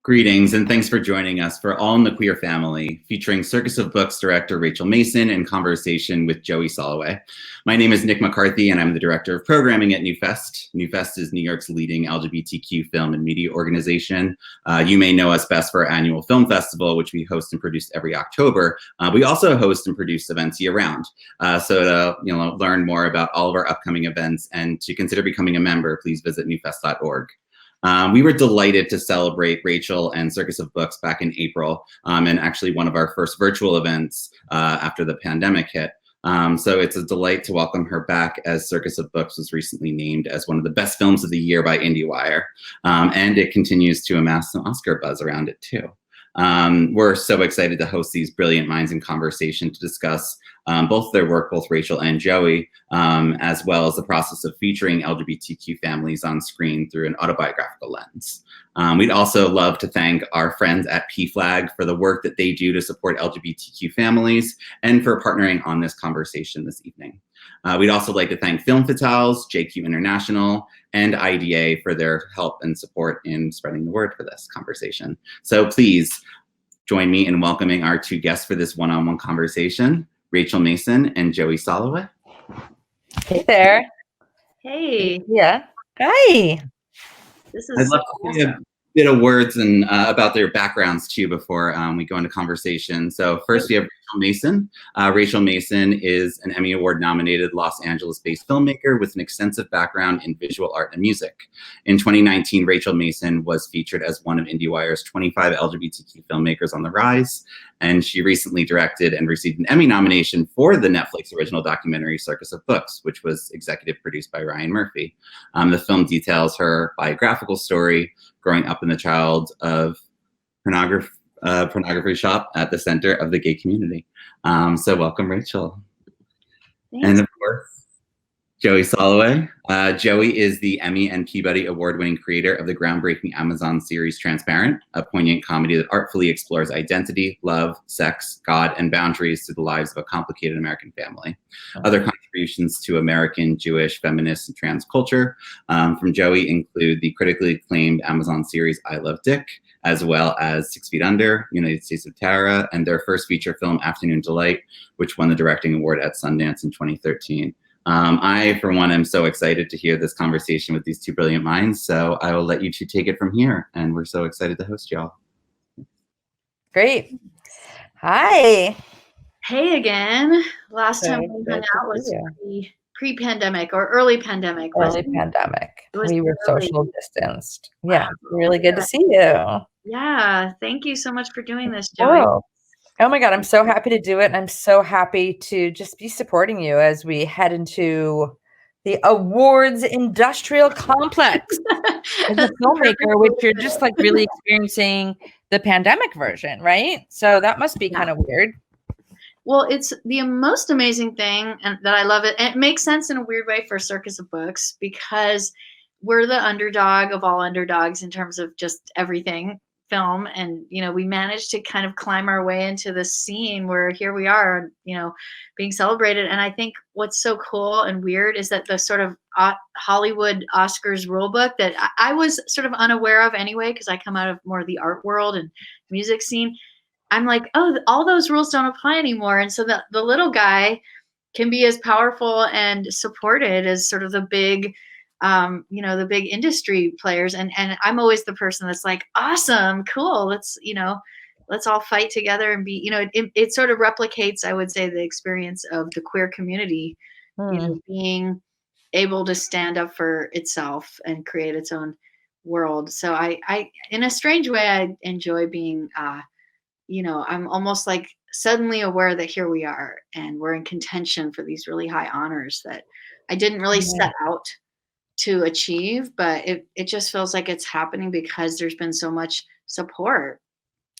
Greetings and thanks for joining us for All in the Queer Family, featuring Circus of Books director Rachel Mason in conversation with Joey Soloway. My name is Nick McCarthy and I'm the director of programming at NewFest. NewFest is New York's leading LGBTQ film and media organization. You may know us best for our annual film festival, which we host and produce every October. We also host and produce events year-round. So to learn more about all of our upcoming events and to consider becoming a member, please visit newfest.org. We were delighted to celebrate Rachel and Circus of Books back in April, and actually one of our first virtual events after the pandemic hit. So it's a delight to welcome her back, as Circus of Books was recently named as one of the best films of the year by IndieWire, and it continues to amass some Oscar buzz around it too. We're so excited to host these brilliant minds in conversation to discuss both their work, both Rachel and Joey, as well as the process of featuring LGBTQ families on screen through an autobiographical lens. We'd also love to thank our friends at PFLAG for the work that they do to support LGBTQ families and for partnering on this conversation this evening. We'd also like to thank Film Fatales, JQ International, and IDA for their help and support in spreading the word for this conversation. So please join me in welcoming our two guests for this one-on-one conversation, Rachel Mason and Joey Soloway. Hey there. Hey. Yeah. Hi. This is I'd love to hear a bit of words and about their backgrounds too before we go into conversation. So first we have Rachel Mason. Rachel Mason is an Emmy Award nominated Los Angeles-based filmmaker with an extensive background in visual art and music. In 2019, Rachel Mason was featured as one of IndieWire's 25 LGBTQ filmmakers on the rise, and she recently directed and received an Emmy nomination for the Netflix original documentary Circus of Books, which was executive produced by Ryan Murphy. The film details her biographical story growing up in the child of pornography shop at the center of the gay community. So welcome, Rachel. Thanks. And of course, Joey Soloway. Joey is the Emmy and Peabody Award-winning creator of the groundbreaking Amazon series Transparent, a poignant comedy that artfully explores identity, love, sex, God, and boundaries through the lives of a complicated American family. Other contributions to American, Jewish, feminist, and trans culture from Joey include the critically acclaimed Amazon series I Love Dick, as well as 6 Feet Under, United States of Tara, and their first feature film, Afternoon Delight, which won the directing award at Sundance in 2013. I, for one, am so excited to hear this conversation with these two brilliant minds, so I will let you two take it from here, and we're so excited to host y'all. Great. Hi. Hey again. Last time we Good hung to out was see pre-pandemic or early pandemic. Early pandemic. was We were early. social distanced. Yeah. Wow. Really good to see you. Yeah. Thank you so much for doing this, Joey. Whoa. Oh my God. I'm so happy to do it. And I'm so happy to just be supporting you as we head into the awards industrial complex as a filmmaker, which you're just like really experiencing the pandemic version, right? So that must be kind of weird. Well, it's the most amazing thing, and that I love it. And it makes sense in a weird way for Circus of Books because we're the underdog of all underdogs in terms of just everything film. And, we managed to kind of climb our way into this scene where here we are, being celebrated. And I think what's so cool and weird is that the sort of Hollywood Oscars rulebook that I was sort of unaware of anyway, because I come out of more of the art world and music scene. I'm like, oh, all those rules don't apply anymore. And so the little guy can be as powerful and supported as sort of the big, the big industry players. And I'm always the person that's like, awesome, cool. Let's all fight together and be, it sort of replicates, I would say, the experience of the queer community, being able to stand up for itself and create its own world. So I in a strange way, I enjoy being, I'm almost like suddenly aware that here we are and we're in contention for these really high honors that I didn't really set out to achieve, but it just feels like it's happening because there's been so much support.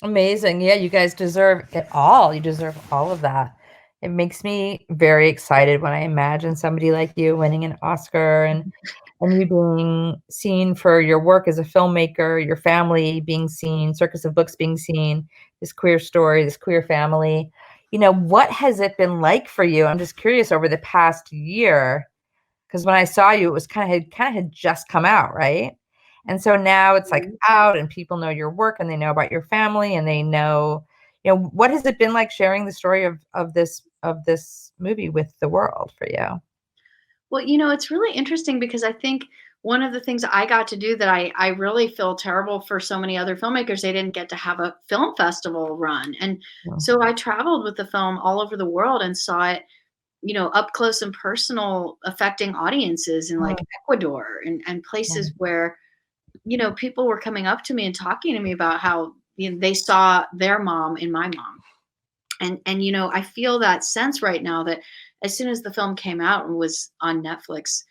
Amazing. Yeah, you guys deserve it all. You deserve all of that. It makes me very excited when I imagine somebody like you winning an Oscar and you being seen for your work as a filmmaker, your family being seen, Circus of Books being seen, this queer story, this queer family. What has it been like for you? I'm just curious over the past year, because when I saw you, it was kind of had just come out, right? And so now it's like Mhm. out and people know your work and they know about your family and they know, what has it been like sharing the story of this movie with the world for you? Well, it's really interesting because I think one of the things I got to do that I really feel terrible for so many other filmmakers, they didn't get to have a film festival run. And Mm, so I traveled with the film all over the world and saw it, up close and personal, affecting audiences in like mm, Ecuador and places mm. where, people were coming up to me and talking to me about how they saw their mom in my mom. And I feel that sense right now that as soon as the film came out and was on Netflix,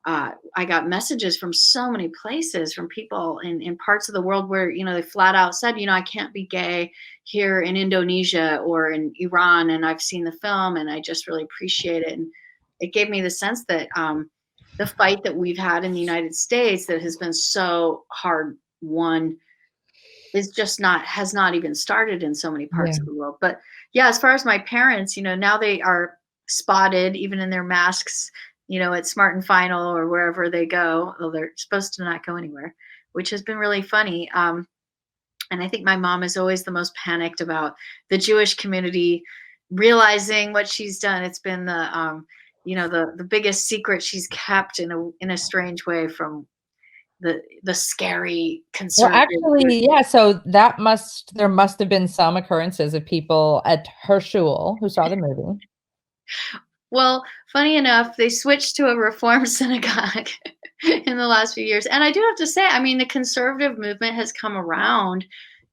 I got messages from so many places, from people in parts of the world where they flat out said, I can't be gay here in Indonesia or in Iran, and I've seen the film and I just really appreciate it. And it gave me the sense that the fight that we've had in the United States that has been so hard won is just not has not even started in so many Yeah. parts of the world. But yeah, as far as my parents, now they are spotted even in their masks, at Smart and Final or wherever they go. Well, they're supposed to not go anywhere, which has been really funny. And I think my mom is always the most panicked about the Jewish community realizing what she's done. It's been the biggest secret she's kept in a strange way from the scary Well, conservative. actually, yeah, so there must have been some occurrences of people at her shul who saw the movie. Well, funny enough, they switched to a reform synagogue in the last few years. And I do have to say, I mean, the conservative movement has come around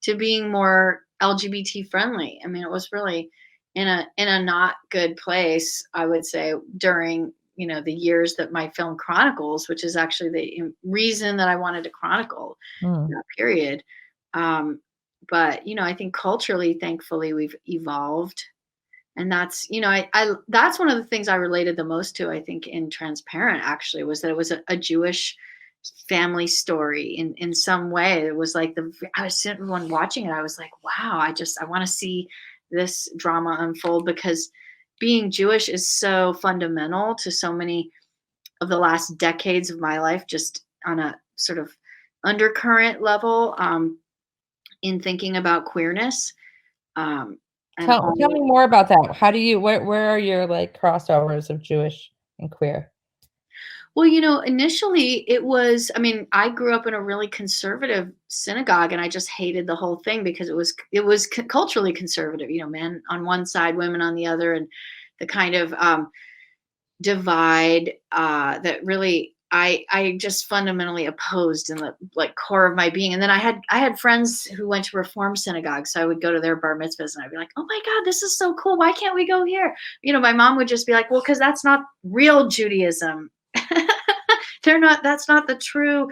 to being more LGBT friendly. I mean, it was really in a not good place, I would say, during, the years that my film chronicles, which is actually the reason that I wanted to chronicle Mm, that period. Um, but, I think culturally, thankfully, we've evolved, and that's I that's one of the things I related the most to, I think, in Transparent, actually, was that it was a Jewish family story in some way. It was like I was sitting when watching it, I was like, wow, I want to see this drama unfold, because being Jewish is so fundamental to so many of the last decades of my life, just on a sort of undercurrent level, in thinking about queerness, um, and tell all. me more about that. Where are your, like, crossovers of Jewish and queer? Well, initially it was, I mean, I grew up in a really conservative synagogue and I just hated the whole thing because it was culturally conservative, men on one side, women on the other, and the kind of divide that really I just fundamentally opposed in the, like, core of my being. And then I had friends who went to Reform synagogues, so I would go to their bar mitzvahs and I'd be like, oh my God, this is so cool. Why can't we go here? My mom would just be like, well, because that's not real Judaism. That's not the true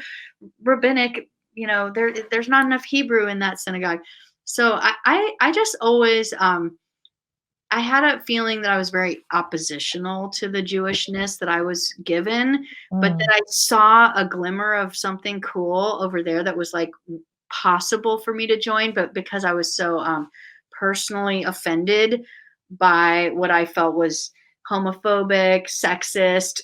rabbinic, there's not enough Hebrew in that synagogue. So I just always I had a feeling that I was very oppositional to the Jewishness that I was given, but that Mm, I saw a glimmer of something cool over there that was, like, possible for me to join. But because I was so personally offended by what I felt was homophobic, sexist,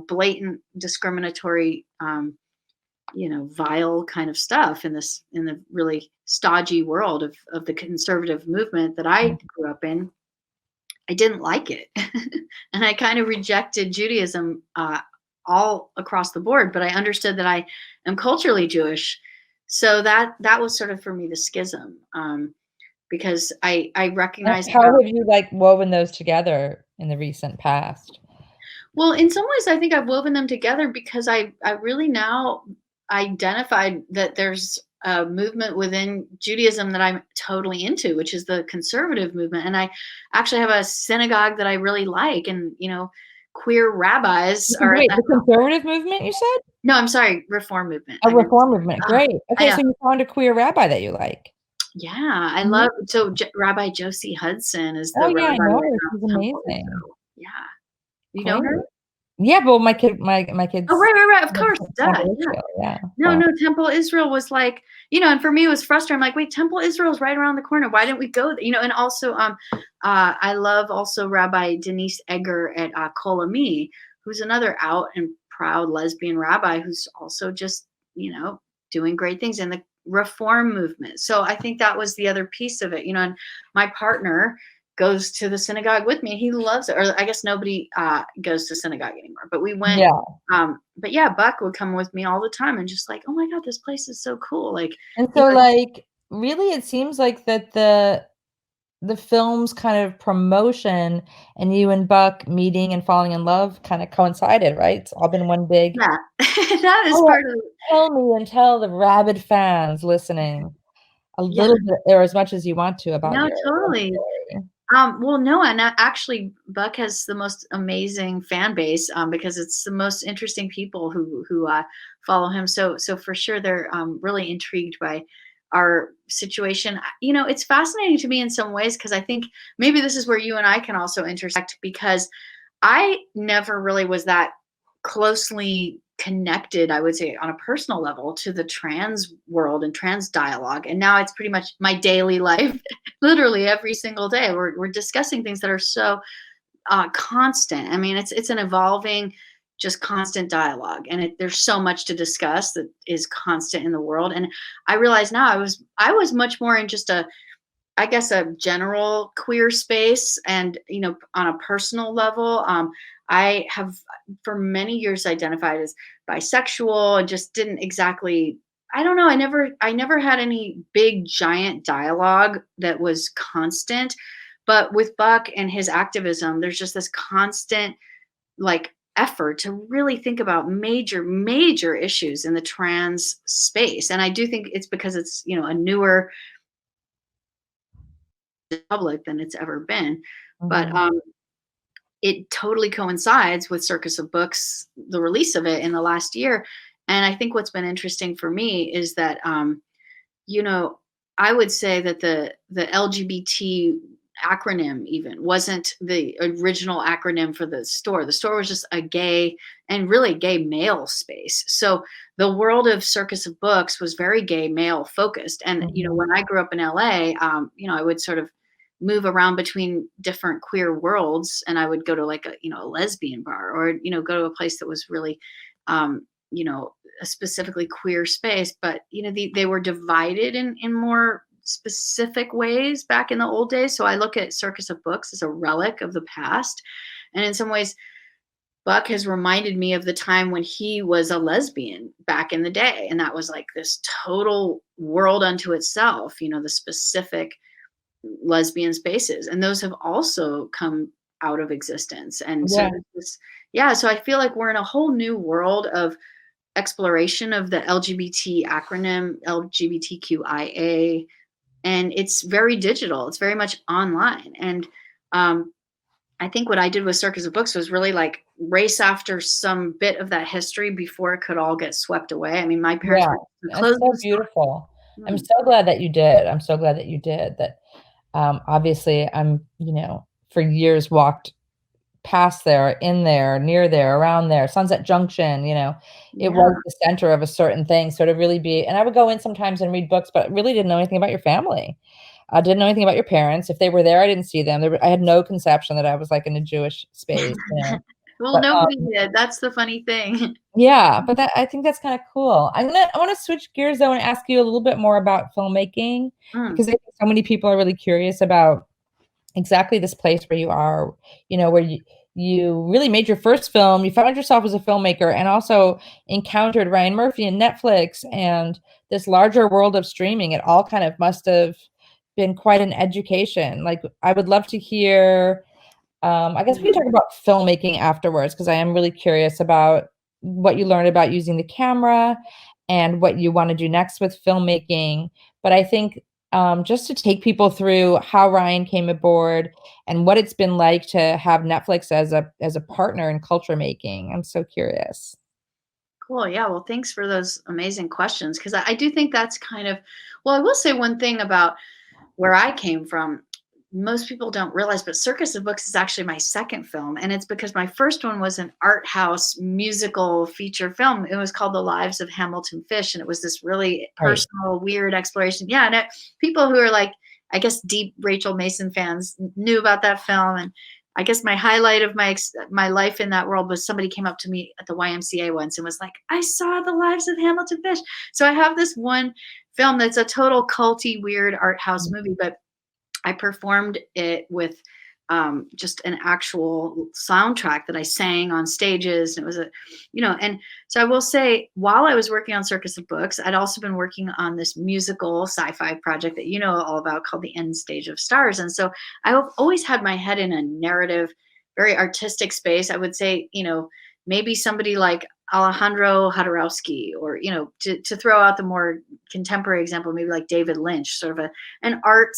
blatant discriminatory, vile kind of stuff in the really stodgy world of the conservative movement that I mm. grew up in, I didn't like it. And I kind of rejected Judaism all across the board, but I understood that I am culturally Jewish. So that was sort of for me the schism, because I recognized How how. have you, like, woven those together in the recent past? Well, in some ways, I think I've woven them together because I really now identified that there's a movement within Judaism that I'm totally into, which is the conservative movement. And I actually have a synagogue that I really like, and queer rabbis are at Wait, that. the conservative movement you said? No, I'm sorry, reform movement. A I meant, reform movement, uh, great. I Okay, know. so you found a queer rabbi that you like. Yeah, I love. Amazing. So Rabbi Josie Hudson is Oh, the yeah, I rabbi know at her, she's Temple amazing. Israel. Yeah, you know Great. her? Yeah, well, my Oh, kids right. Of went course, to duh. Temple Yeah. Israel, yeah, No, so no, Temple Israel was like, and for me it was frustrating. I'm like, wait, Temple Israel is right around the corner. Why didn't we go there? And also, I love also Rabbi Denise Egger at Kol Ami, who's another out and proud lesbian rabbi who's also just, doing great things in the reform movement. So I think that was the other piece of it, and my partner goes to the synagogue with me. He loves it. Or I guess nobody goes to synagogue anymore, but we went. Yeah. But yeah, Buck would come with me all the time and just like, oh my God, this place is so cool. Like, And so like, really, it seems like that the film's kind of promotion and you and Buck meeting and falling in love kind of coincided, right? It's all been one big. yeah, that is part of it. Tell me and tell the rabid fans listening a Yeah. little bit, or as much as you want to, about No, your totally. story. Well, no, and actually, Buck has the most amazing fan base because it's the most interesting people who follow him. So for sure, they're really intrigued by our situation. It's fascinating to me in some ways because I think maybe this is where you and I can also intersect, because I never really was that closely connected, I would say, on a personal level to the trans world and trans dialogue. And now it's pretty much my daily life. Literally every single day we're discussing things that are so constant. I mean, it's an evolving, just constant dialogue, and there's so much to discuss that is constant in the world. And I realize now I was much more in just I guess a general queer space, and on a personal level, I have for many years identified as bisexual and just didn't exactly. I don't know. I never had any big giant dialogue that was constant, but with Buck and his activism, there's just this constant like effort to really think about major issues in the trans space. And I do think it's because it's a newer public than it's ever been. But it totally coincides with Circus of Books, the release of it in the last year. And I think what's been interesting for me is that I would say that the LGBT acronym even wasn't the original acronym for the store. The store was just a gay and really gay male space. So the world of Circus of Books was very gay male focused. And when I grew up in LA, I would sort of move around between different queer worlds, and I would go to like a lesbian bar, or go to a place that was really a specifically queer space. But they were divided in more specific ways back in the old days. So I look at Circus of Books as a relic of the past, and in some ways Buck has reminded me of the time when he was a lesbian back in the day, and that was like this total world unto itself, the specific lesbian spaces, and those have also come out of existence. And so so I feel like we're in a whole new world of exploration of the LGBT acronym, LGBTQIA, and it's very digital. It's very much online. And I think what I did with Circus of Books was really like race after some bit of that history before it could all get swept away. I mean, my parents were closed. That's so beautiful. I'm so glad that you did. I'm so glad that you did that. Obviously, I'm, for years walked past there, in there, near there, around there, Sunset Junction, it was the center of a certain thing. So to really be, and I would go in sometimes and read books, but really didn't know anything about your family. I didn't know anything about your parents. If they were there, I didn't see them. I had no conception that I was like in a Jewish space. Well, but, nobody did. That's the funny thing. Yeah, but I think that's kind of cool. I want to switch gears though and ask you a little bit more about filmmaking, because I think so many people are really curious about exactly this place where you are, where you really made your first film. You found yourself as a filmmaker and also encountered Ryan Murphy and Netflix and this larger world of streaming. It all kind of must have been quite an education. Like, I would love to hear, I guess we can talk about filmmaking afterwards, because I am really curious about what you learned about using the camera and what you want to do next with filmmaking. But I think just to take people through how Ryan came aboard and what it's been like to have Netflix as a partner in culture making. I'm so curious. Cool. Yeah. Well, thanks for those amazing questions, because I do think that's kind of, well, I will say one thing about where I came from. Most people don't realize, but Circus of Books is actually my second film. And it's because my first one was an art house musical feature film. It was called The Lives of Hamilton Fish. And it was this really personal, weird exploration. Yeah. And people who are like, I guess, deep Rachel Mason fans knew about that film. I guess my highlight of my life in that world was somebody came up to me at the YMCA once and was like, I saw The Lives of Hamilton Fish. So I have this one film that's a total culty, weird art house movie, but I performed it with just an actual soundtrack that I sang on stages. And it was and so I will say, while I was working on Circus of Books, I'd also been working on this musical sci-fi project that you know all about called The End Stage of Stars. And so I've always had my head in a narrative, very artistic space. I would say, maybe somebody like Alejandro Jodorowsky, or, to throw out the more contemporary example, maybe like David Lynch, sort of an art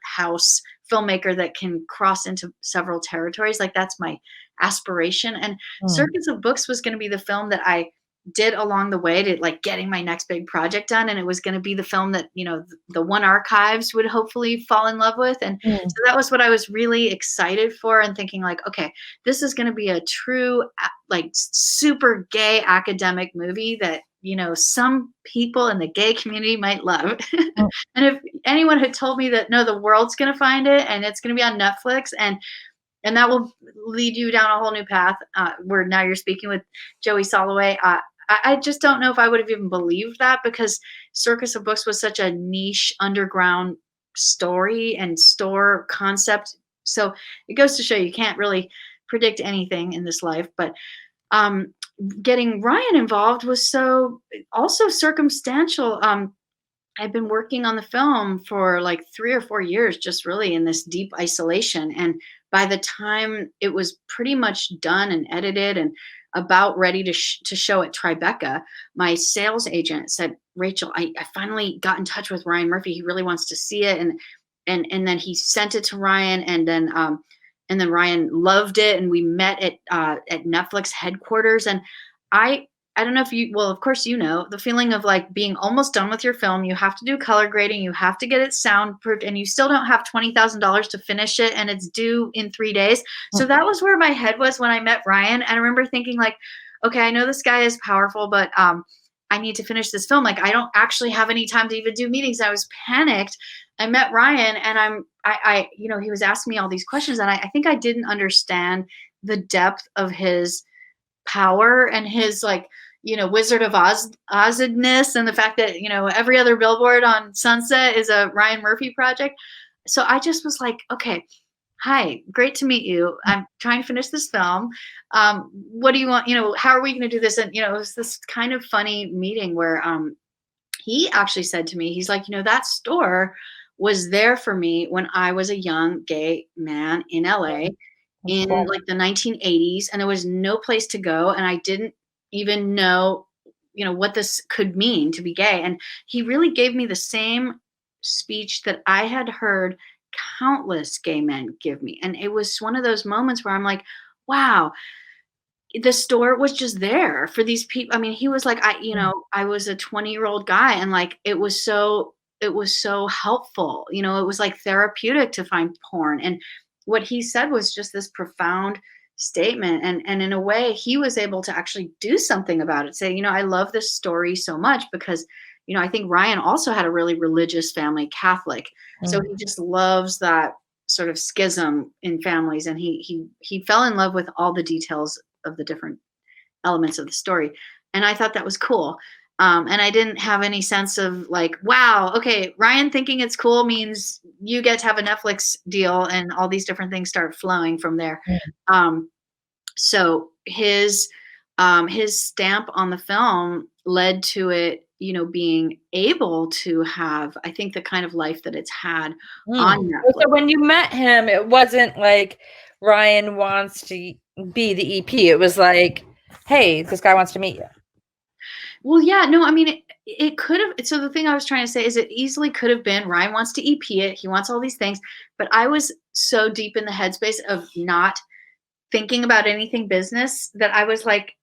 house filmmaker that can cross into several territories. Like, that's my aspiration. And Circus of Books was going to be the film that I did along the way to like getting my next big project done. And it was going to be the film that, the One Archives would hopefully fall in love with. And so that was what I was really excited for, and thinking like, okay, this is going to be a true, like, super gay academic movie that, some people in the gay community might love. And if anyone had told me that, no, the world's going to find it and it's going to be on Netflix, and that will lead you down a whole new path, where now you're speaking with Joey Soloway. I just don't know if I would have even believed that, because Circus of Books was such a niche underground story and store concept. So it goes to show you can't really predict anything in this life. But getting Ryan involved was so also circumstantial. I've been working on the film for like 3 or 4 years, just really in this deep isolation. And by the time it was pretty much done and edited and about ready to show at Tribeca, my sales agent said, Rachel, I finally got in touch with Ryan Murphy. He really wants to see it. And then he sent it to Ryan, and then Ryan loved it. And we met at Netflix headquarters. And I don't know if well, of course, the feeling of like being almost done with your film. You have to do color grading, you have to get it soundproofed, and you still don't have $20,000 to finish it, and it's due in 3 days. So that was where my head was when I met Ryan. And I remember thinking like, okay, I know this guy is powerful, but I need to finish this film. Like, I don't actually have any time to even do meetings. I was panicked. I met Ryan, and he was asking me all these questions, and I think I didn't understand the depth of his power and his like, Wizard of Ozness, and the fact that, every other billboard on Sunset is a Ryan Murphy project. So I just was like, okay, hi, great to meet you. I'm trying to finish this film. What do you want? How are we going to do this? And, it was this kind of funny meeting where he actually said to me, he's like, that store was there for me when I was a young gay man in LA in like the 1980s, and there was no place to go. And I didn't even know, what this could mean to be gay. And he really gave me the same speech that I had heard countless gay men give me. And it was one of those moments where I'm like, wow, the store was just there for these people. I mean, he was like, I was a 20-year-old guy, and like, it was so helpful. It was like therapeutic to find porn. And what he said was just this profound statement. And in a way, he was able to actually do something about it. Say, I love this story so much because, I think Ryan also had a really religious family, Catholic. So he just loves that sort of schism in families. And he fell in love with all the details of the different elements of the story. And I thought that was cool. And I didn't have any sense of like, wow, okay, Ryan thinking it's cool means you get to have a Netflix deal, and all these different things start flowing from there. So his stamp on the film led to it, being able to have, I think, the kind of life that it's had on Netflix. So when you met him, it wasn't like Ryan wants to be the EP. It was like, hey, this guy wants to meet you. Well, yeah, no, I mean, it could have. So the thing I was trying to say is it easily could have been Ryan wants to EP it. He wants all these things. But I was so deep in the headspace of not thinking about anything business that I was like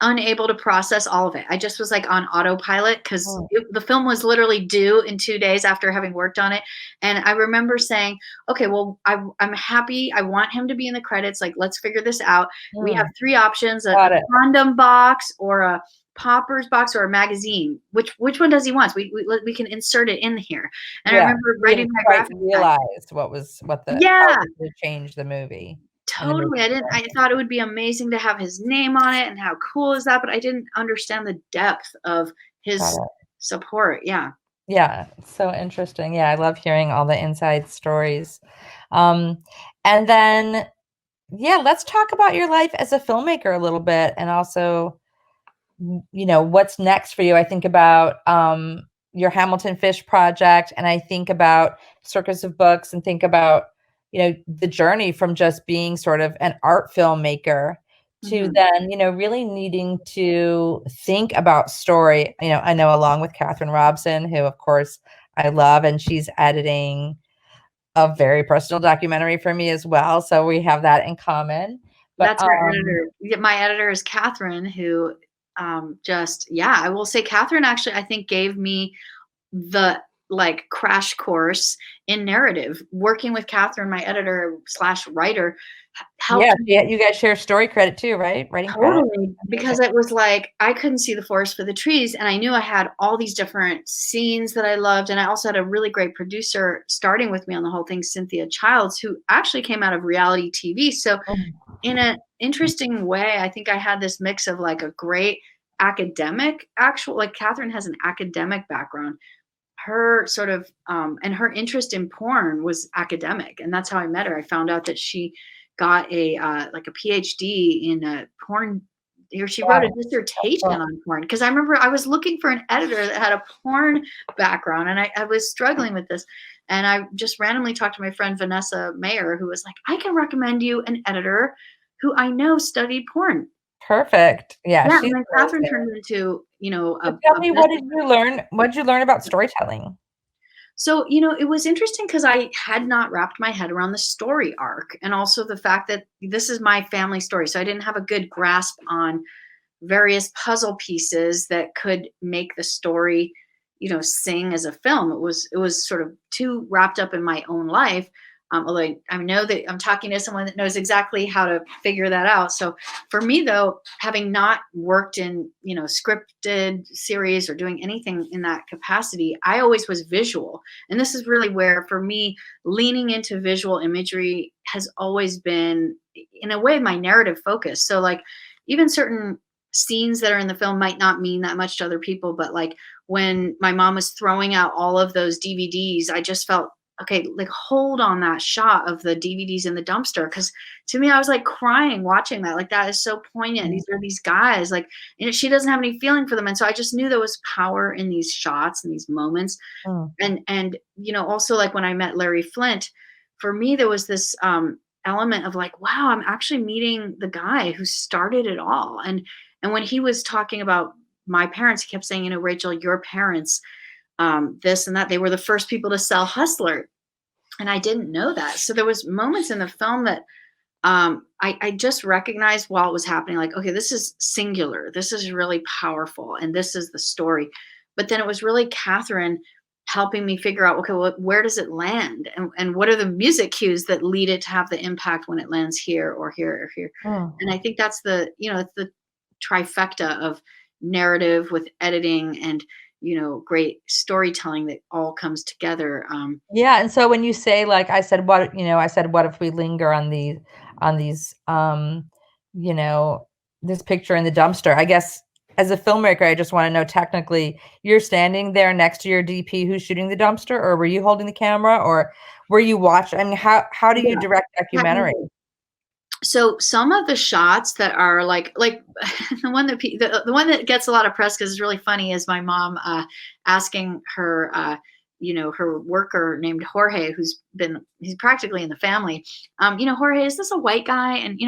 unable to process all of it. I just was like on autopilot because the film was literally due in 2 days after having worked on it. And I remember saying, okay, well, I'm happy. I want him to be in the credits. Like, let's figure this out. We have 3 options, a condom box or a poppers box or a magazine. Which one does he want? We can insert it in here. And I Yeah, remember you writing didn't my quite graphic design. realize Yeah, how it would change the movie. And the totally. movie. I thought it would be amazing to have his name on it, and how cool is that? But I didn't understand the depth of his Got it. support. Yeah. Yeah, it's so interesting. Yeah, I love hearing all the inside stories. Um, and then, yeah, let's talk about your life as a filmmaker a little bit, and also, you know, what's next for you. I think about your Hamilton Fish project, and I think about Circus of Books, and think about, you know, the journey from just being sort of an art filmmaker to Mhm. then, you know, really needing to think about story. You know, I know along with Catherine Robson, who of course I love, and she's editing a very personal documentary for me as well. So we have that in common. But That's our editor. Yeah, my editor is Catherine, who I will say Catherine actually, I think, gave me the like crash course in narrative. Working with Catherine, my editor slash writer, helped yeah, me yeah, you guys share story credit too, right? Writing credit. totally, because it was like I couldn't see the forest for the trees, and I knew I had all these different scenes that I loved, and I also had a really great producer starting with me on the whole thing, Cynthia Childs, who actually came out of reality TV. So in an interesting way, I think I had this mix of like a great academic actual, like Catherine has an academic background. Her sort of and her interest in porn was academic, and that's how I met her. I found out that she got a like a PhD in porn, or she wrote a Wow. dissertation on porn, because I remember I was looking for an editor that had a porn background, and I was struggling with this, and I just randomly talked to my friend Vanessa Mayer, who was like, I can recommend you an editor who I know studied porn. Perfect. Yeah, Yeah, she's and then Catherine amazing. turned into, So tell a me, best. what did you learn? What did you learn about storytelling? So, it was interesting because I had not wrapped my head around the story arc, and also the fact that this is my family story. So I didn't have a good grasp on various puzzle pieces that could make the story, sing as a film. It was sort of too wrapped up in my own life. Although I know that I'm talking to someone that knows exactly how to figure that out. So for me, though, having not worked in, scripted series or doing anything in that capacity, I always was visual. And this is really where, for me, leaning into visual imagery has always been, in a way, my narrative focus. So like even certain scenes that are in the film might not mean that much to other people, but like when my mom was throwing out all of those DVDs, I just felt, okay, like hold on that shot of the DVDs in the dumpster, because to me I was like crying watching that. Like that is so poignant. These are these guys, like, she doesn't have any feeling for them, and so I just knew there was power in these shots and these moments. Mm. And also like when I met Larry Flint, for me there was this element of like, wow, I'm actually meeting the guy who started it all. And when he was talking about my parents, he kept saying, Rachel, your parents, this and that, they were the first people to sell Hustler. And I didn't know that. So there was moments in the film that I just recognized while it was happening, like, okay, this is singular. This is really powerful. And this is the story. But then it was really Catherine helping me figure out, okay, well, where does it land? And what are the music cues that lead it to have the impact when it lands here or here or here? Mm. And I think that's it's the trifecta of narrative with editing and, great storytelling that all comes together. Yeah, and so when you say, like, I said, what if we linger on these, you know, this picture in the dumpster? I guess as a filmmaker, I just want to know technically, you're standing there next to your DP who's shooting the dumpster, or were you holding the camera, or were you watching? I mean, how do you Yeah. direct documentary? So some of the shots that are like the one that the one that gets a lot of press because it's really funny is my mom asking her her worker named Jorge, he's practically in the family, Jorge, is this a white guy? And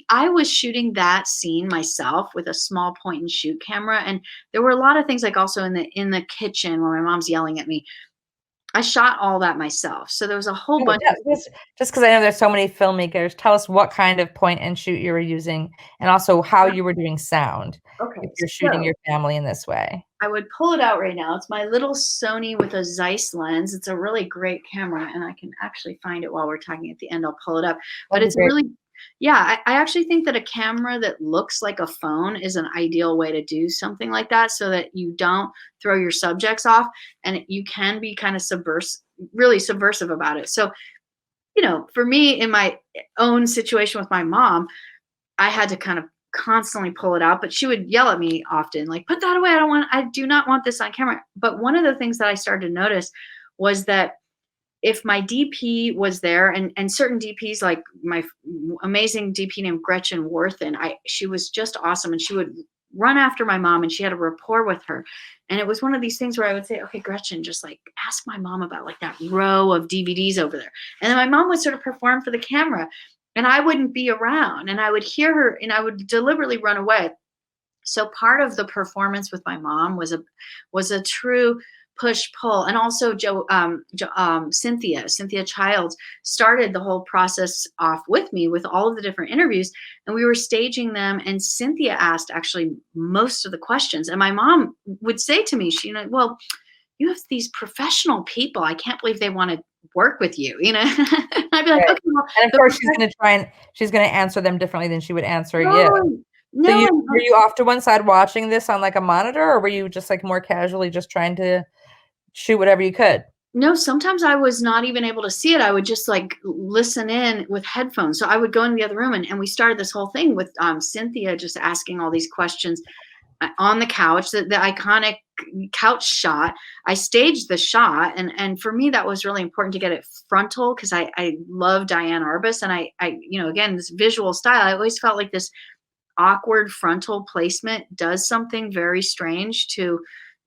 I was shooting that scene myself with a small point and shoot camera, and there were a lot of things like also in the kitchen when my mom's yelling at me. I shot all that myself. So there was a whole bunch Yeah, of just because I know there's so many filmmakers, tell us what kind of point and shoot you were using, and also how you were doing sound okay. if you're shooting So your family in this way. I would pull it out right now. It's my little Sony with a Zeiss lens. It's a really great camera, and I can actually find it while we're talking at the end. I'll pull it up. But That'd be it's a great. really Yeah, I actually think that a camera that looks like a phone is an ideal way to do something like that, so that you don't throw your subjects off, and you can be kind of really subversive about it. So, for me, in my own situation with my mom, I had to kind of constantly pull it out, but she would yell at me often, like, put that away. I do not want this on camera. But one of the things that I started to notice was that if my DP was there, and certain DPs, like my amazing DP named Gretchen Worthen, she was just awesome, and she would run after my mom, and she had a rapport with her. And it was one of these things where I would say, okay, Gretchen, just like ask my mom about like that row of DVDs over there. And then my mom would sort of perform for the camera, and I wouldn't be around, and I would hear her, and I would deliberately run away. So part of the performance with my mom was a true push pull. And also Cynthia Childs started the whole process off with me with all of the different interviews, and we were staging them, and Cynthia asked actually most of the questions, and my mom would say to me, well, you have these professional people, I can't believe they want to work with you, I'd be like, right. okay, well, And of course she's going to answer them differently than she would answer you. So no, were you off to one side watching this on like a monitor, or were you just like more casually just trying to shoot whatever you could? No, sometimes I was not even able to see it. I would just like listen in with headphones. So I would go in the other room, and we started this whole thing with Cynthia just asking all these questions on the couch, the iconic couch shot. I staged the shot, and for me that was really important to get it frontal, because I love Diane Arbus, and I again, this visual style, I always felt like this awkward frontal placement does something very strange to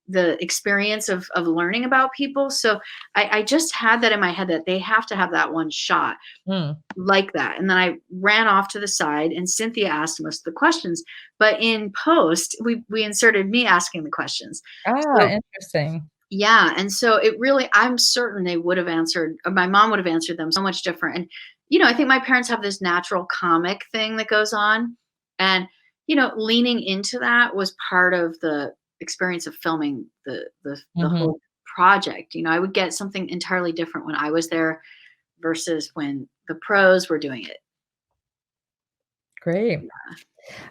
the experience of learning about people. So I just had that in my head, that they have to have that one shot like that. And then I ran off to the side, and Cynthia asked most of the questions, but in post we inserted me asking the questions. Interesting. Yeah. And so it really, I'm certain they would have answered, or my mom would have answered them so much different. And, I think my parents have this natural comic thing that goes on. And, leaning into that was part of the experience of filming the whole project. I would get something entirely different when I was there versus when the pros were doing it. Great.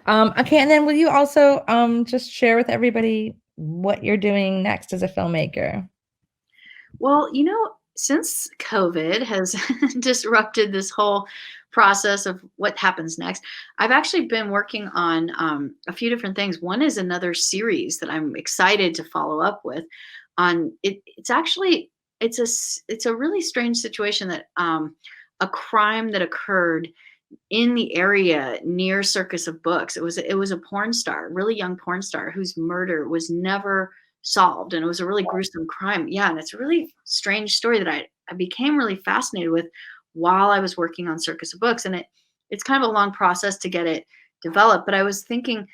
Yeah. Okay. And then will you also just share with everybody what you're doing next as a filmmaker? Well, since COVID has disrupted this whole process of what happens next, I've actually been working on a few different things. One is another series that I'm excited to follow up with. It's a really strange situation, that a crime that occurred in the area near Circus of Books. It was a porn star, really young porn star, whose murder was never solved, and it was a really gruesome crime. Yeah, and it's a really strange story that I became really fascinated with while I was working on Circus of Books, and it's kind of a long process to get it developed. But I was thinking,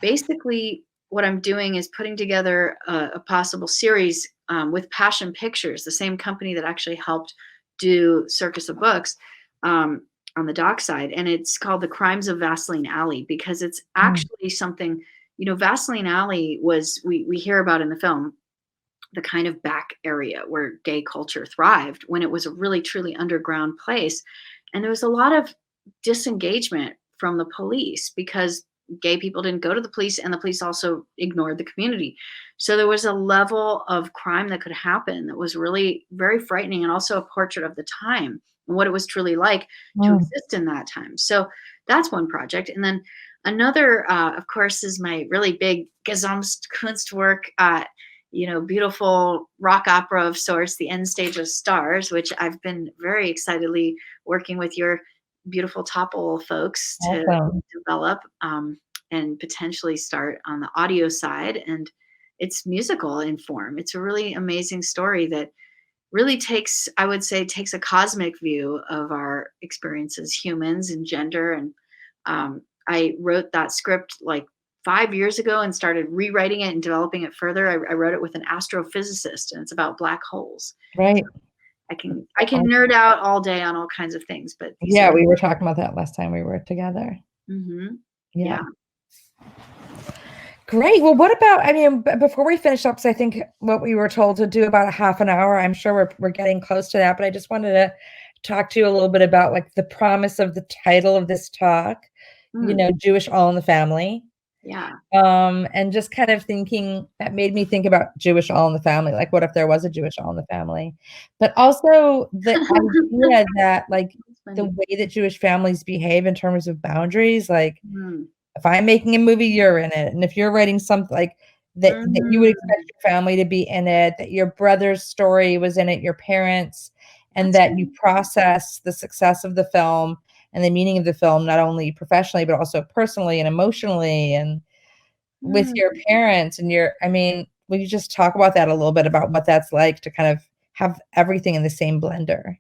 basically, what I'm doing is putting together a possible series with Passion Pictures, the same company that actually helped do Circus of Books, on the doc side, and it's called The Crimes of Vaseline Alley, because it's actually something. Vaseline Alley was, we hear about in the film, the kind of back area where gay culture thrived, when it was a really truly underground place. And there was a lot of disengagement from the police, because gay people didn't go to the police, and the police also ignored the community. So there was a level of crime that could happen that was really very frightening, and also a portrait of the time and what it was truly like to exist in that time. So that's one project. And then another, of course, is my really big Gesamtkunstwerk, beautiful rock opera of sorts, The End Stage of Stars, which I've been very excitedly working with your beautiful Topple folks to develop and potentially start on the audio side. And it's musical in form. It's a really amazing story that really takes a cosmic view of our experience as humans and gender. And I wrote that script like 5 years ago and started rewriting it and developing it further. I wrote it with an astrophysicist, and it's about black holes. Right. So I can nerd out all day on all kinds of things, but yeah, we were talking about that last time we were together. Mm-hmm. Yeah. Great. Well, what about, before we finish up, because I think what we were told to do about a half an hour, I'm sure we're getting close to that, but I just wanted to talk to you a little bit about like the promise of the title of this talk, Jewish All in the Family. Yeah. And just kind of thinking, that made me think about Jewish All in the Family. Like, what if there was a Jewish All in the Family? But also the idea that like the way that Jewish families behave in terms of boundaries, like if I'm making a movie, you're in it. And if you're writing something like that you would expect your family to be in it, that your brother's story was in it, your parents, and that you process the success of the film and the meaning of the film, not only professionally, but also personally and emotionally and with your parents and will you just talk about that a little bit, about what that's like to kind of have everything in the same blender?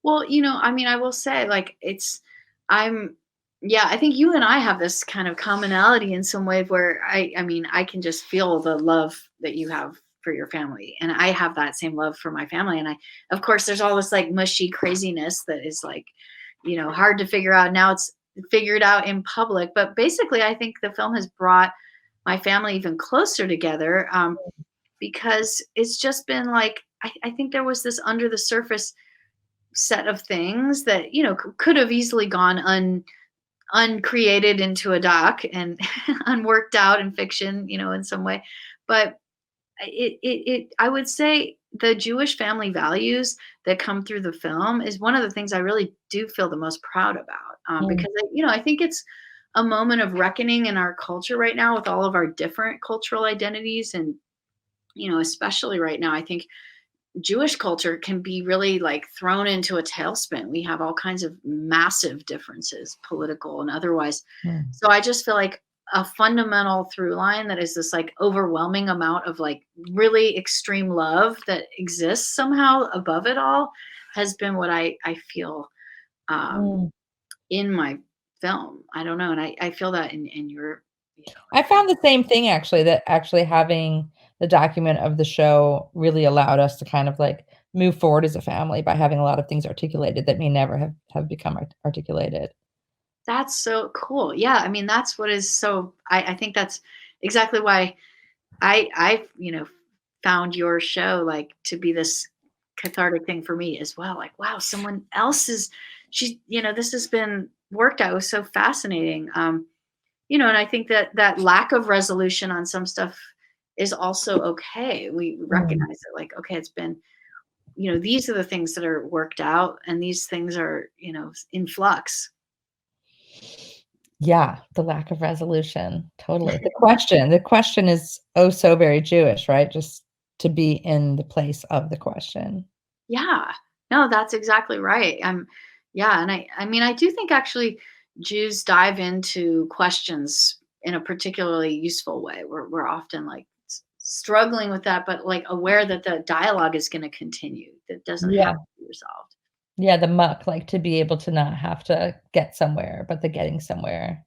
Well, I will say like I think you and I have this kind of commonality in some way where I can just feel the love that you have for your family. And I have that same love for my family. And of course, there's all this like mushy craziness that is like, hard to figure out. Now it's figured out in public. But basically, I think the film has brought my family even closer together because it's just been like, I think there was this under the surface set of things that, could have easily gone uncreated into a doc and unworked out in fiction, in some way. But I would say the Jewish family values that come through the film is one of the things I really do feel the most proud about, because I think it's a moment of reckoning in our culture right now with all of our different cultural identities. And, especially right now, I think Jewish culture can be really like thrown into a tailspin. We have all kinds of massive differences, political and otherwise. So I just feel like a fundamental through line that is this like overwhelming amount of like really extreme love that exists somehow above it all has been what I feel in my film. I don't know. And I feel that in your, I found the same thing actually, that actually having the document of the show really allowed us to kind of like move forward as a family by having a lot of things articulated that may never have become articulated. That's so cool. Yeah. I mean, that's what is so, I think that's exactly why I found your show like to be this cathartic thing for me as well. Like, wow, someone else this has been worked out. It was so fascinating. And I think that lack of resolution on some stuff is also okay. We recognize it like, okay, it's been, these are the things that are worked out and these things are, in flux. Yeah, the lack of resolution. Totally. The question is oh so very Jewish, right? Just to be in the place of the question. Yeah. No, that's exactly right. Yeah, and I do think actually Jews dive into questions in a particularly useful way. We're often like struggling with that, but like aware that the dialogue is going to continue. That doesn't have to be resolved. Yeah, the muck, like to be able to not have to get somewhere, but the getting somewhere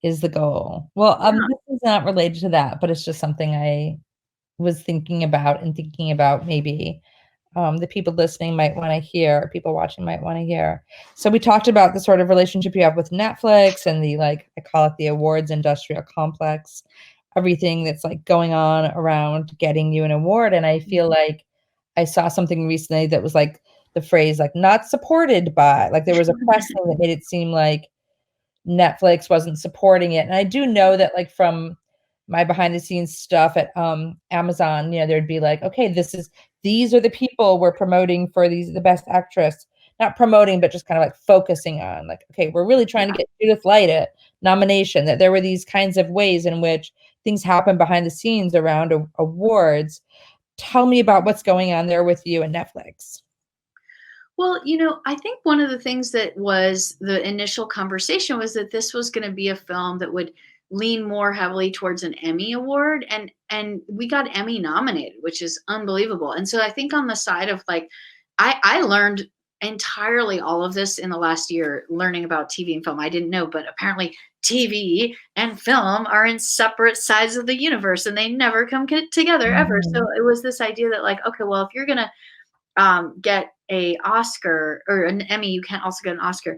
is the goal. Well, this is not related to that, but it's just something I was thinking about maybe the people listening might want to hear, people watching might want to hear. So we talked about the sort of relationship you have with Netflix and the, like, I call it the awards industrial complex, everything that's like going on around getting you an award. And I feel like I saw something recently that was like the phrase like not supported by, like there was a press thing that made it seem like Netflix wasn't supporting it. And I do know that like from my behind the scenes stuff at Amazon, there'd be like, okay, these are the people we're promoting for the best actress, not promoting, but just kind of like focusing on like, okay, we're really trying to get Judith Light a nomination, that there were these kinds of ways in which things happen behind the scenes around awards. Tell me about what's going on there with you and Netflix. Well, I think one of the things that was the initial conversation was that this was going to be a film that would lean more heavily towards an Emmy award, and we got Emmy nominated, which is unbelievable. And so I think on the side of like, I learned entirely all of this in the last year learning about TV and film. I didn't know, but apparently TV and film are in separate sides of the universe and they never come together ever. So it was this idea that like, okay, well, if you're going to get a Oscar or an Emmy, you can't also get an Oscar.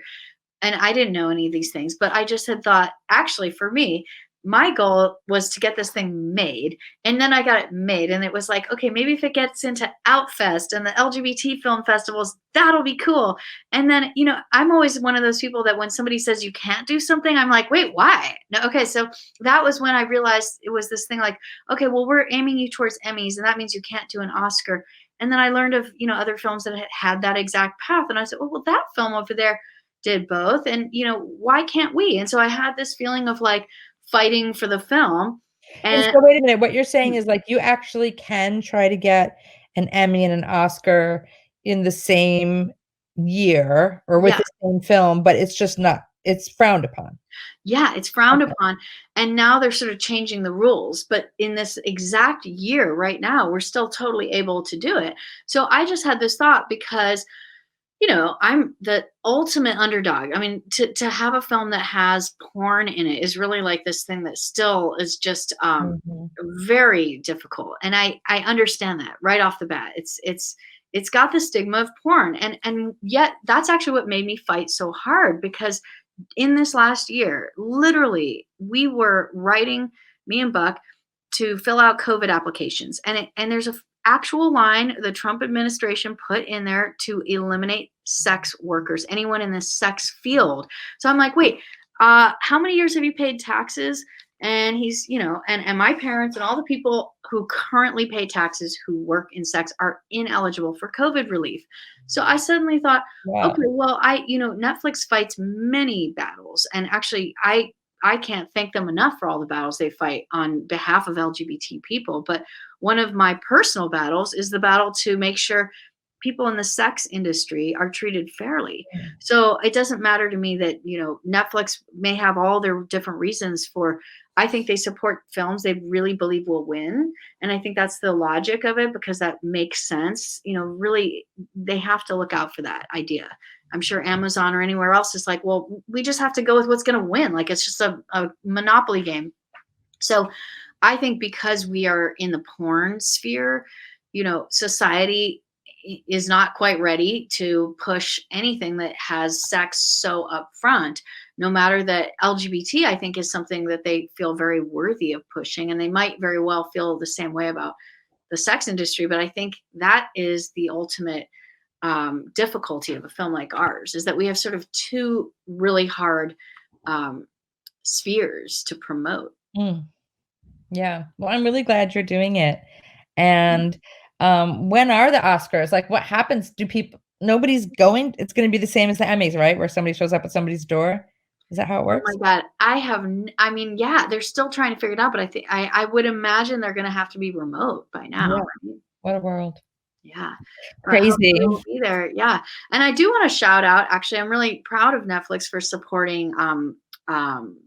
And I didn't know any of these things, but I just had thought, actually, for me, my goal was to get this thing made, and then I got it made, and it was like, okay, maybe if it gets into Outfest and the LGBT film festivals, that'll be cool. And then, I'm always one of those people that when somebody says you can't do something, I'm like, wait, why? No, okay, so that was when I realized it was this thing like, okay, well, we're aiming you towards Emmys, and that means you can't do an Oscar. And then I learned of, other films that had that exact path, and I said, well, that film over there did both, and why can't we? And so I had this feeling of like fighting for the film. And And so wait a minute, what you're saying is like you actually can try to get an Emmy and an Oscar in the same year or with yeah, the same film, but it's just not, it's frowned upon. yeah, it's frowned Okay. upon. And now they're sort of changing the rules. But in this exact year right now, we're still totally able to do it. So I just had this thought because I'm the ultimate underdog. I mean, to have a film that has porn in it is really like this thing that still is just Mhm. very difficult. And I understand that right off the bat. It's got the stigma of porn. And yet that's actually what made me fight so hard, because in this last year, literally, we were writing, me and Buck, to fill out COVID applications. And there's a actual line the Trump administration put in there to eliminate sex workers, anyone in the sex field. So I'm like, wait, how many years have you paid taxes? And he's, and my parents and all the people who currently pay taxes who work in sex are ineligible for COVID relief. So I suddenly thought, Wow. okay, well, Netflix fights many battles, and actually, I can't thank them enough for all the battles they fight on behalf of LGBT people. But one of my personal battles is the battle to make sure people in the sex industry are treated fairly. So it doesn't matter to me that, Netflix may have all their different reasons for, I think they support films they really believe will win. And I think that's the logic of it, because that makes sense. Really, they have to look out for that idea. I'm sure Amazon or anywhere else is like, well, we just have to go with what's going to win. Like, it's just a monopoly game. So I think because we are in the porn sphere, society is not quite ready to push anything that has sex so upfront. No matter that LGBT, I think, is something that they feel very worthy of pushing, and they might very well feel the same way about the sex industry. But I think that is the ultimate difficulty of a film like ours, is that we have sort of two really hard spheres to promote. Mm. Yeah. Well, I'm really glad you're doing it. And when are the Oscars? Like, what happens? Do people, nobody's going? It's going to be the same as the Emmys, right? Where somebody shows up at somebody's door. Is that how it Oh works? my God. I mean, yeah, they're still trying to figure it out, but I think I would imagine they're going to have to be remote by now. Yeah. Right? What a world. Yeah. But Crazy. hopefully we'll be there. Yeah. And I do want to shout out, actually, I'm really proud of Netflix for supporting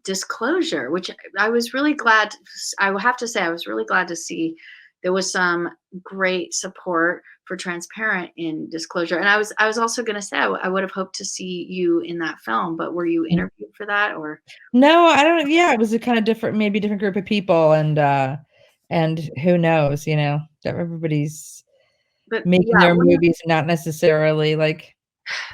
Disclosure, which I was really glad. I will have to say, I was really glad to see there was some great support for Transparent in Disclosure. And I was also going to say, I would have hoped to see you in that film, but were you interviewed for that, or? No, I don't. Yeah, it was a kind of different, maybe different group of people, and who knows, that everybody's But making yeah, their movies, not necessarily like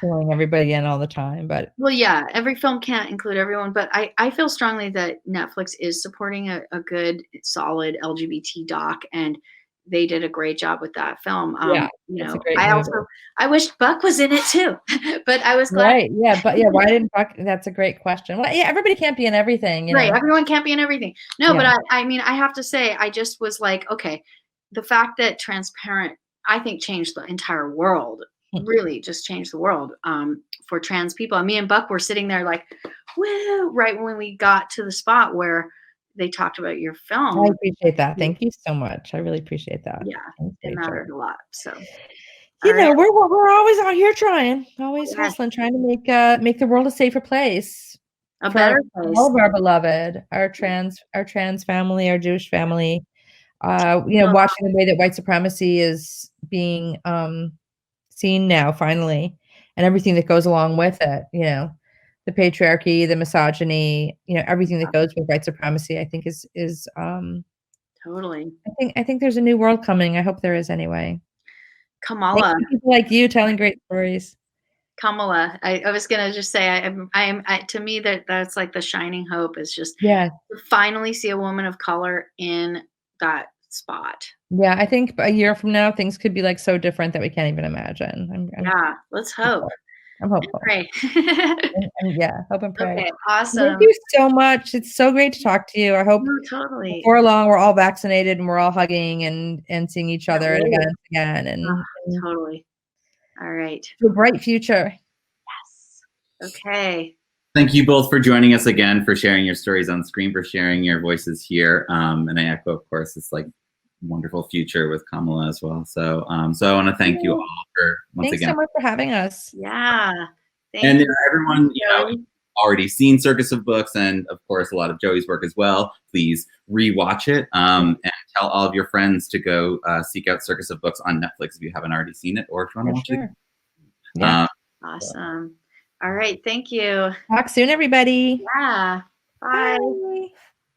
pulling everybody in all the time, but well, yeah, every film can't include everyone, but I feel strongly that Netflix is supporting a good, solid LGBT doc, and they did a great job with that film. yeah, it's a great movie. I wish Buck was in it too, but I was glad. Right, yeah, but yeah, why didn't Buck? That's a great question. Well, yeah, everybody can't be in everything, Right, everyone can't be in everything. No, Yeah. but I mean, I have to say, I just was like, okay, the fact that Transparent, I think, changed the entire world, really just changed the world for trans people. And me and Buck were sitting there like, woo, right when we got to the spot where they talked about your film. I appreciate that. Thank you so much. I really appreciate that. Yeah, it mattered a lot. So, we're always out here trying, always Yes. hustling, trying to make the world a safer place. a for better place. all of our beloved, our trans family, our Jewish family, watching the way that white supremacy is being seen now, finally, and everything that goes along with it, the patriarchy, the misogyny, everything that goes with white supremacy, I think is Totally. I think there's a new world coming. I hope there is anyway. Kamala. People like you telling great stories. Kamala. I was gonna just say to me that's like the shining hope is just Yeah. to finally see a woman of color in that spot. Yeah, I think a year from now things could be like so different that we can't even imagine. Yeah, let's hope. I'm And hopeful. pray. And yeah, hope and pray. Okay, Thank awesome. you so much. It's so great to talk to you. I hope No, totally. before long we're all vaccinated and we're all hugging and seeing each other at really. events again and Totally. All right. to a bright future. Yes. Okay. Thank you both for joining us again, for sharing your stories on screen, for sharing your voices here. And I echo, of course, it's like wonderful future with Kamala as well. So, so I want to thank you all for once again. Thanks so much for having us. Yeah. And everyone, already seen Circus of Books and of course a lot of Joey's work as well. Please rewatch it and tell all of your friends to go seek out Circus of Books on Netflix if you haven't already seen it or if you want to watch it. Yeah. Awesome. All right. Thank you. Talk soon, everybody. Yeah. Bye. Bye.